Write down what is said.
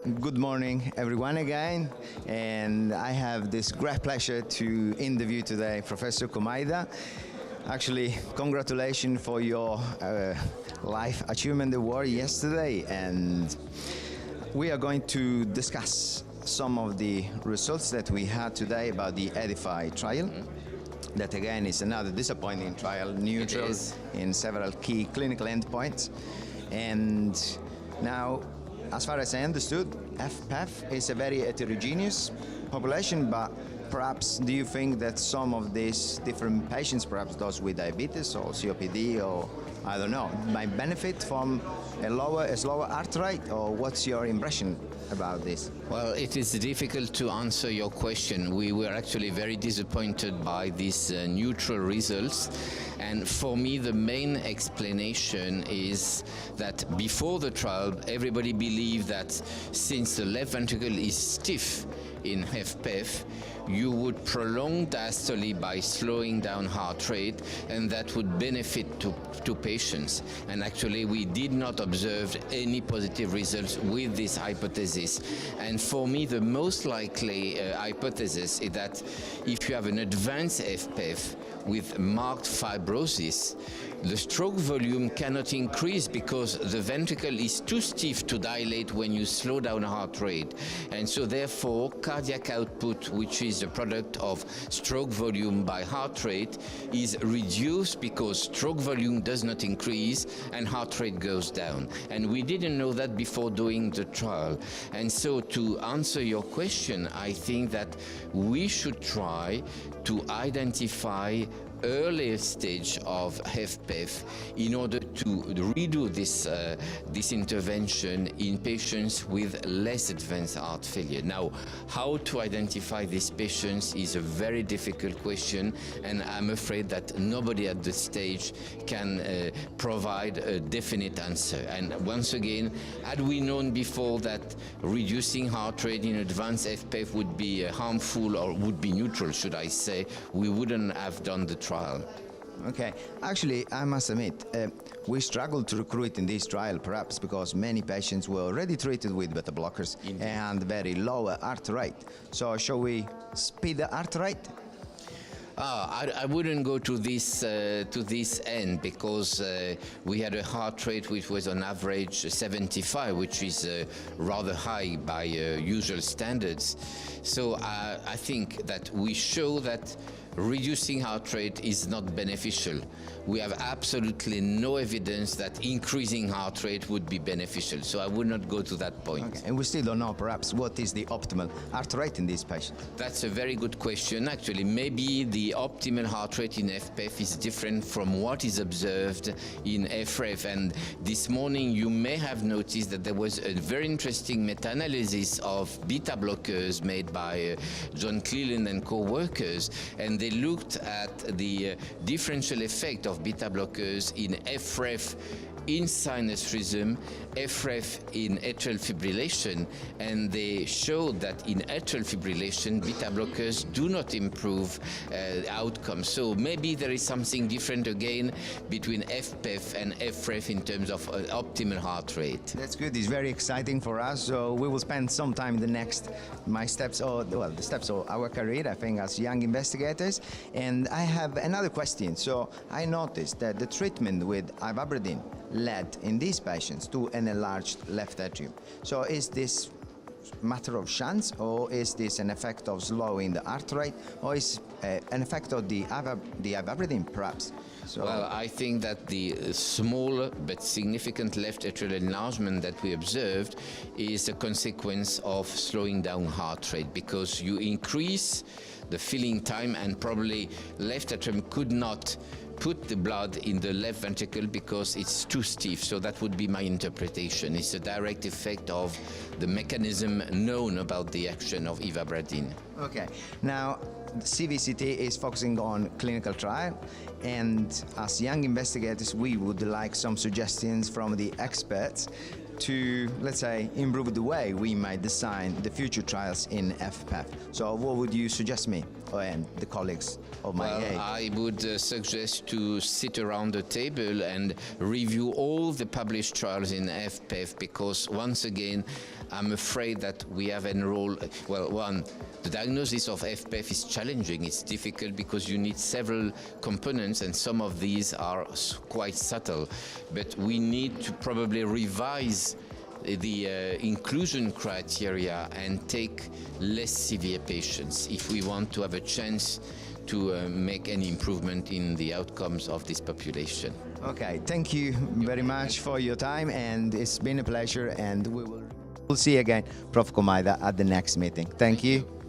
Good morning, everyone, again. And I have this great pleasure to interview today Professor Komajda. Actually, congratulations for your life achievement award yesterday. And we are going to discuss some of the results that we had today about the EDIFY trial. That again is another disappointing trial, neutral in several key clinical endpoints. And now, as far as I understood, HFA is a very heterogeneous population, but perhaps do you think that some of these different patients, perhaps those with diabetes or COPD or I don't know, might benefit from a slower heart rate, or what's your impression about this? Well, it is difficult to answer your question. We were actually very disappointed by these neutral results. And for me, the main explanation is that before the trial, everybody believed that since the left ventricle is stiff in HFpEF, you would prolong diastole by slowing down heart rate, and that would benefit to patients. And actually, we did not observe any positive results with this hypothesis. And for me, the most likely hypothesis is that if you have an advanced HFpEF with marked fibrosis, the stroke volume cannot increase because the ventricle is too stiff to dilate when you slow down heart rate. And so therefore, cardiac output, which is a product of stroke volume by heart rate, is reduced because stroke volume does not increase and heart rate goes down. And we didn't know that before doing the trial. And so to answer your question, I think that we should try to identify earlier stage of HFpEF in order to redo this intervention in patients with less advanced heart failure. Now, how to identify these patients is a very difficult question, and I'm afraid that nobody at this stage can provide a definite answer. And once again, had we known before that reducing heart rate in advanced HFpEF would be harmful, or would be neutral, should I say, we wouldn't have done the trial. Okay, actually, I must admit, we struggled to recruit in this trial, perhaps because many patients were already treated with beta blockers and very low heart rate. So, shall we speed the heart rate? I wouldn't go to this end, because we had a heart rate which was on average 75, which is rather high by usual standards. So I think that we show that reducing heart rate is not beneficial. We have absolutely no evidence that increasing heart rate would be beneficial. So I would not go to that point. Okay. And we still don't know, perhaps, what is the optimal heart rate in these patients? That's a very good question, actually. Maybe the optimal heart rate in HFpEF is different from what is observed in HFrEF. And this morning, you may have noticed that there was a very interesting meta-analysis of beta blockers made by John Cleland and co-workers. And they looked at the differential effect of beta blockers in HFrEF in sinus rhythm, HFrEF in atrial fibrillation, and they showed that in atrial fibrillation, beta blockers do not improve outcomes. So maybe there is something different again between HFpEF and HFrEF in terms of optimal heart rate. That's good. It's very exciting for us. So we will spend some time in the next, the steps of our career, I think, as young investigators. And I have another question. So I noticed that the treatment with ivabradine led in these patients to an enlarged left atrium. So is this matter of chance, or is this an effect of slowing the heart rate, or is an effect of the ivabradine, perhaps? So well, I think that the small but significant left atrial enlargement that we observed is a consequence of slowing down heart rate, because you increase the filling time, and probably left atrium could not put the blood in the left ventricle because it's too stiff. So that would be my interpretation. It's a direct effect of the mechanism known about the action of ivabradine. Okay. Now, CVCT is focusing on clinical trial, and as young investigators, we would like some suggestions from the experts to, let's say, improve the way we might design the future trials in HFpEF. So what would you suggest me and the colleagues of my age? I would suggest to sit around the table and review all the published trials in FPEF, because once again, I'm afraid that we have enrolled, well, one, the diagnosis of FPEF is challenging. It's difficult because you need several components, and some of these are quite subtle. But we need to probably revise the inclusion criteria and take less severe patients if we want to have a chance to make any improvement in the outcomes of this population. Okay, thank you very much for your time, and it's been a pleasure, and we'll see you again, Prof. Komajda, at the next meeting. Thank you.